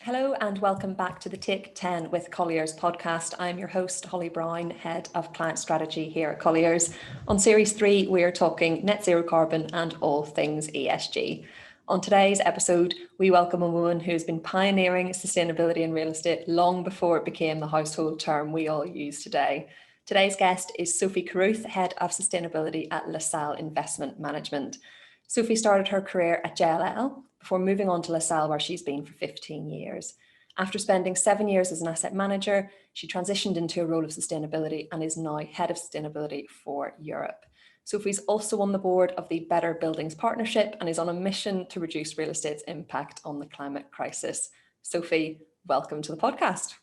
Hello and welcome back to the Take 10 with Colliers podcast. I'm your host, Holly Brown, Head of Client Strategy here at Colliers. On Series 3, we are talking net zero carbon and all things ESG. On today's episode, we welcome a woman who has been pioneering sustainability in real estate long before it became the household term we all use today. Today's guest is Sophie Carruth, Head of Sustainability at LaSalle Investment Management. Sophie started her career at JLL before moving on to LaSalle, where she's been for 15 years. After spending 7 years as an asset manager, she transitioned into a role of sustainability and is now Head of Sustainability for Europe. Sophie's also on the board of the Better Buildings Partnership and is on a mission to reduce real estate's impact on the climate crisis. Sophie, welcome to the podcast.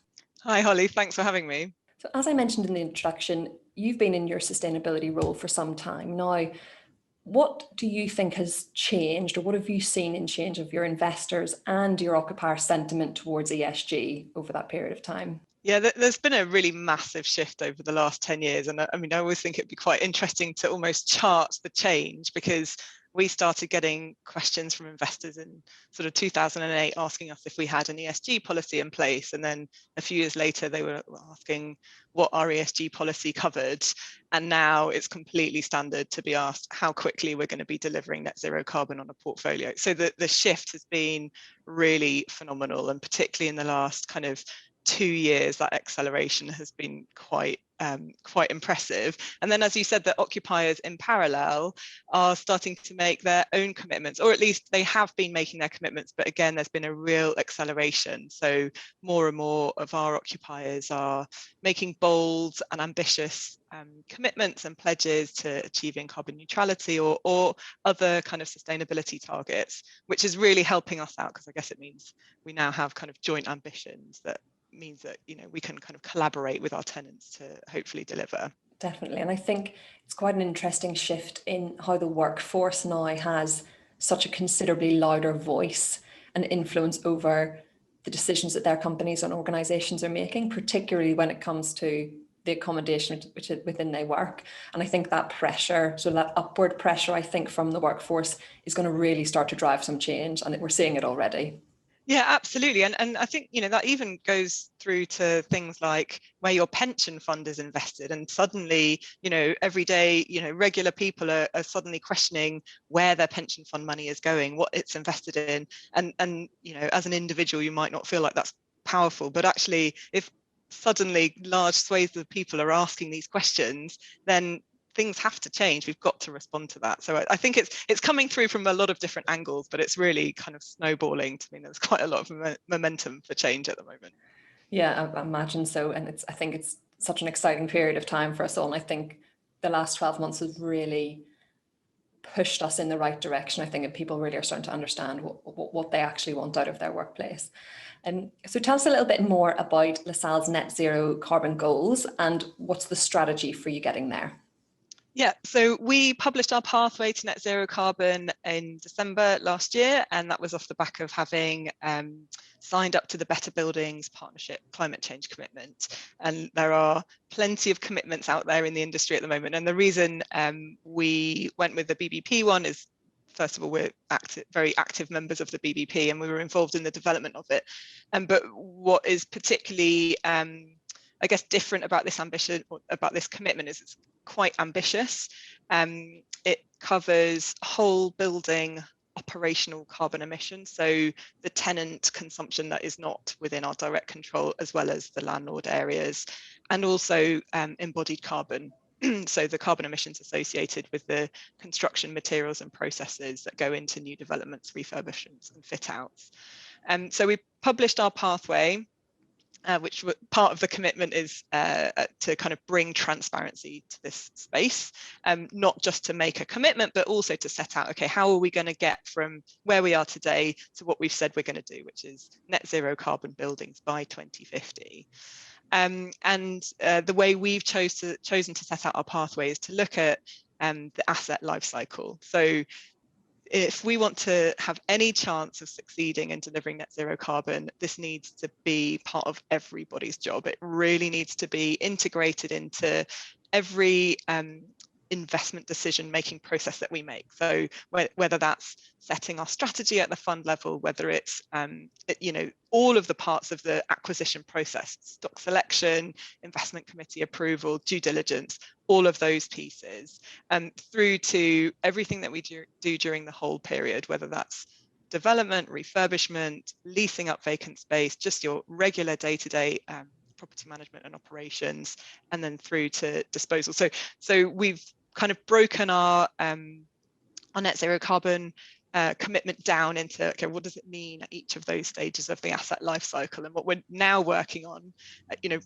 Hi, Holly. Thanks for having me. So as I mentioned in the introduction, you've been in your sustainability role for some time now. What do you think has changed, or what have you seen in change of your investors and your occupier sentiment towards ESG over that period of time? Yeah, there's been a really massive shift over the last 10 years. And I always think it'd be quite interesting to almost chart the change, because we started getting questions from investors in sort of 2008 asking us if we had an ESG policy in place. And then a few years later, they were asking what our ESG policy covered. And now it's completely standard to be asked how quickly we're going to be delivering net zero carbon on a portfolio. So the shift has been really phenomenal. And particularly in the last kind of 2 years, that acceleration has been quite impressive. And then, as you said, the occupiers in parallel are starting to make their own commitments, or at least they have been making their commitments. But again, there's been a real acceleration. So more and more of our occupiers are making bold and ambitious commitments and pledges to achieving carbon neutrality or other kind of sustainability targets, which is really helping us out, because I guess it means we now have kind of joint ambitions that means that we can kind of collaborate with our tenants to hopefully deliver. Definitely. And I think it's quite an interesting shift in how the workforce now has such a considerably louder voice and influence over the decisions that their companies and organizations are making, particularly when it comes to the accommodation which within they work. And I think that pressure, so that upward pressure, I think, from the workforce is going to really start to drive some change, and we're seeing it already. Yeah, absolutely. And I think, that even goes through to things like where your pension fund is invested. And suddenly, every day, regular people are suddenly questioning where their pension fund money is going, what it's invested in. And as an individual, you might not feel like that's powerful. But actually, if suddenly large swathes of people are asking these questions, then things have to change. We've got to respond to that. So I think it's coming through from a lot of different angles, but it's really kind of snowballing to me. There's quite a lot of momentum for change at the moment. Yeah, I imagine so. And I think it's such an exciting period of time for us all. And I think the last 12 months has really pushed us in the right direction. I think that people really are starting to understand what they actually want out of their workplace. And so tell us a little bit more about LaSalle's net zero carbon goals and what's the strategy for you getting there? Yeah, so we published our pathway to net zero carbon in December last year, and that was off the back of having signed up to the Better Buildings Partnership climate change commitment. And there are plenty of commitments out there in the industry at the moment. And the reason we went with the BBP one is, first of all, we're very active members of the BBP, and we were involved in the development of it. But what is particularly I guess different about this ambition, or about this commitment, is it's quite ambitious. It covers whole building operational carbon emissions, so the tenant consumption that is not within our direct control, as well as the landlord areas, and also embodied carbon. So the carbon emissions associated with the construction materials and processes that go into new developments, refurbishments and fit outs. So we published our pathway, which part of the commitment is to kind of bring transparency to this space, not just to make a commitment, but also to set out, okay, how are we going to get from where we are today to what we've said we're going to do, which is net zero carbon buildings by 2050. And the way we've chosen to set out our pathway is to look at the asset life cycle. So if we want to have any chance of succeeding in delivering net zero carbon, this needs to be part of everybody's job. It really needs to be integrated into every investment decision making process that we make. So whether that's setting our strategy at the fund level, whether it's all of the parts of the acquisition process, stock selection, investment committee approval, due diligence, all of those pieces, through to everything that we do during the whole period, whether that's development, refurbishment, leasing up vacant space, just your regular day-to-day property management and operations, and then through to disposal. So we've kind of broken our net zero carbon commitment down into, okay, what does it mean at each of those stages of the asset life cycle? And what we're now working on,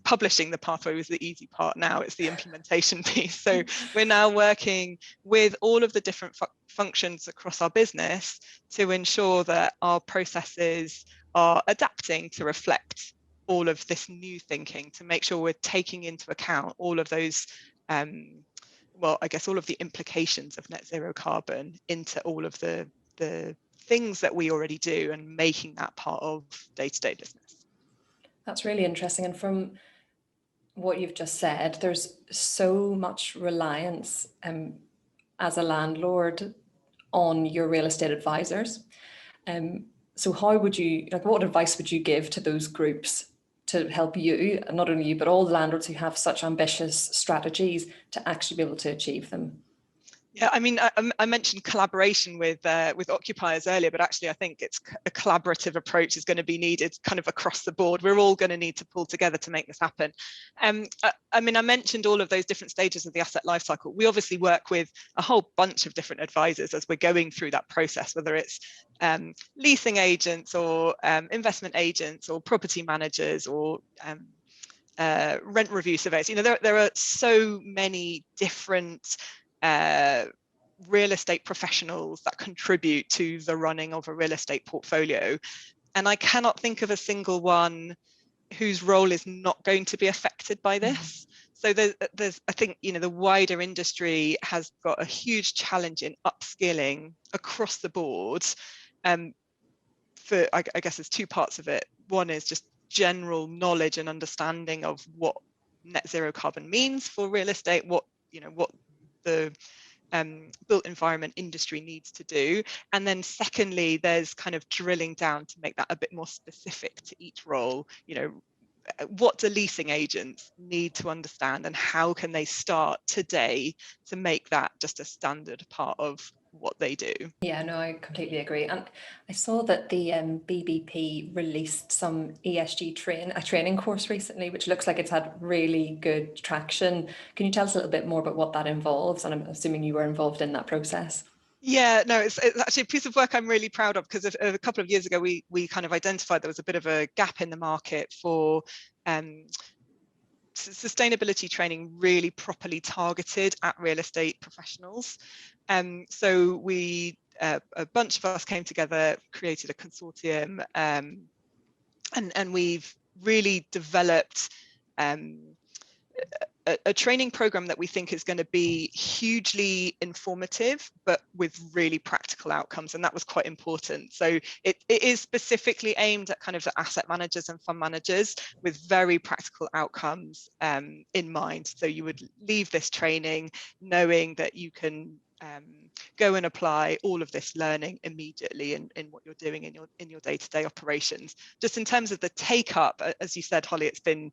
publishing the pathway was the easy part. Now it's the implementation piece. So we're now working with all of the different functions across our business to ensure that our processes are adapting to reflect all of this new thinking, to make sure we're taking into account all of those all of the implications of net zero carbon into all of the things that we already do, and making that part of day-to-day business. That's really interesting. And from what you've just said, there's so much reliance as a landlord on your real estate advisors. So how would you, what advice would you give to those groups to help you, and not only you, but all the landlords who have such ambitious strategies to actually be able to achieve them? Yeah, I mean, I mentioned collaboration with occupiers earlier, but actually I think it's a collaborative approach is going to be needed kind of across the board. We're all going to need to pull together to make this happen. I mentioned all of those different stages of the asset life cycle. We obviously work with a whole bunch of different advisors as we're going through that process, whether it's leasing agents or investment agents or property managers or rent review surveyors. There are so many different real estate professionals that contribute to the running of a real estate portfolio, and I cannot think of a single one whose role is not going to be affected by this. So there's I think the wider industry has got a huge challenge in upskilling across the board. For I guess there's two parts of it. One is just general knowledge and understanding of what net zero carbon means for real estate, what the built environment industry needs to do. And then secondly, there's kind of drilling down to make that a bit more specific to each role. What do leasing agents need to understand, and how can they start today to make that just a standard part of what they do? Yeah, no, I completely agree. And I saw that the BBP released some ESG training course recently, which looks like it's had really good traction. Can you tell us a little bit more about what that involves? And I'm assuming you were involved in that process. Yeah, no, it's actually a piece of work I'm really proud of, because a couple of years ago we kind of identified there was a bit of a gap in the market for sustainability training really properly targeted at real estate professionals. So we a bunch of us came together, created a consortium, and we've really developed a training program that we think is going to be hugely informative, but with really practical outcomes. And that was quite important. So it is specifically aimed at kind of the asset managers and fund managers with very practical outcomes in mind. So you would leave this training knowing that you can go and apply all of this learning immediately in what you're doing in your day-to-day operations. Just in terms of the take-up, as you said, Holly, it's been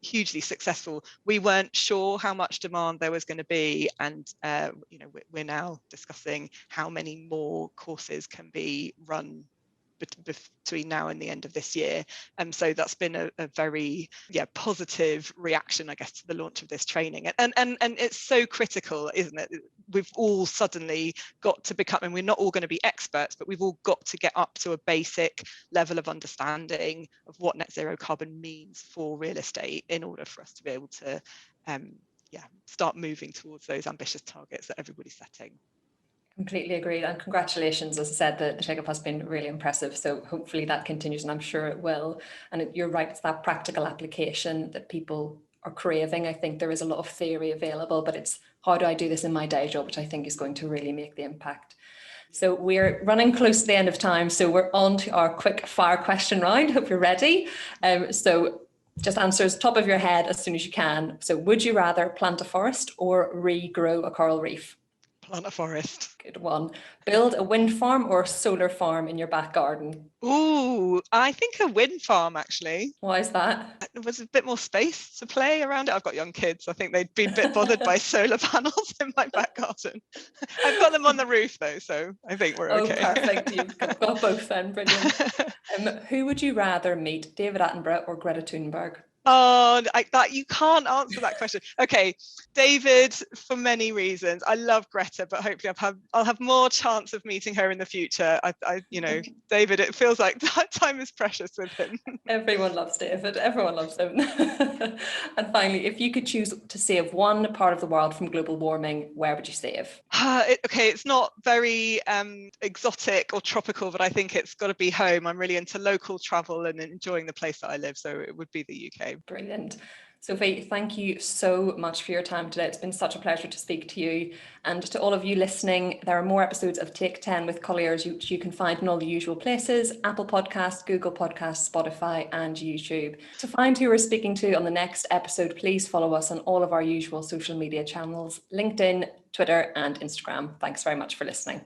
hugely successful. We weren't sure how much demand there was going to be, and we're now discussing how many more courses can be run between now and the end of this year. So that's been a very positive reaction, I guess, to the launch of this training. And it's so critical, isn't it? We've all suddenly got to become, and we're not all going to be experts, but we've all got to get up to a basic level of understanding of what net zero carbon means for real estate in order for us to be able to start moving towards those ambitious targets that everybody's setting. Completely agreed, and congratulations. As I said, the take-up has been really impressive, so hopefully that continues, and I'm sure it will. And you're right, it's that practical application that people are craving. I think there is a lot of theory available, but it's how do I do this in my day job, which I think is going to really make the impact. So we're running close to the end of time, so we're on to our quick fire question round. Hope you're ready. So Just answers top of your head as soon as you can. So would you rather plant a forest or regrow a coral reef? Plant a forest. Good one. Build a wind farm or a solar farm in your back garden? Ooh, I think a wind farm, actually. Why is that? There was a bit more space to play around it. I've got young kids. I think they'd be a bit bothered by solar panels in my back garden. I've got them on the roof though, so I think we're okay. Oh, perfect. You've got both then. Brilliant. Who would you rather meet, David Attenborough or Greta Thunberg? Oh, you can't answer that question. Okay, David, for many reasons. I love Greta, but hopefully I'll have more chance of meeting her in the future. David, it feels like time is precious with him. Everyone loves David. Everyone loves him. And finally, if you could choose to save one part of the world from global warming, where would you save? Okay, it's not very exotic or tropical, but I think it's got to be home. I'm really into local travel and enjoying the place that I live, so it would be the UK. Brilliant. Sophie, thank you so much for your time today. It's been such a pleasure to speak to you. And to all of you listening, there are more episodes of Take 10 with Colliers which you can find in all the usual places: Apple Podcasts, Google Podcasts, Spotify and YouTube. To find who we're speaking to on the next episode, please follow us on all of our usual social media channels: LinkedIn, Twitter and Instagram. Thanks very much for listening.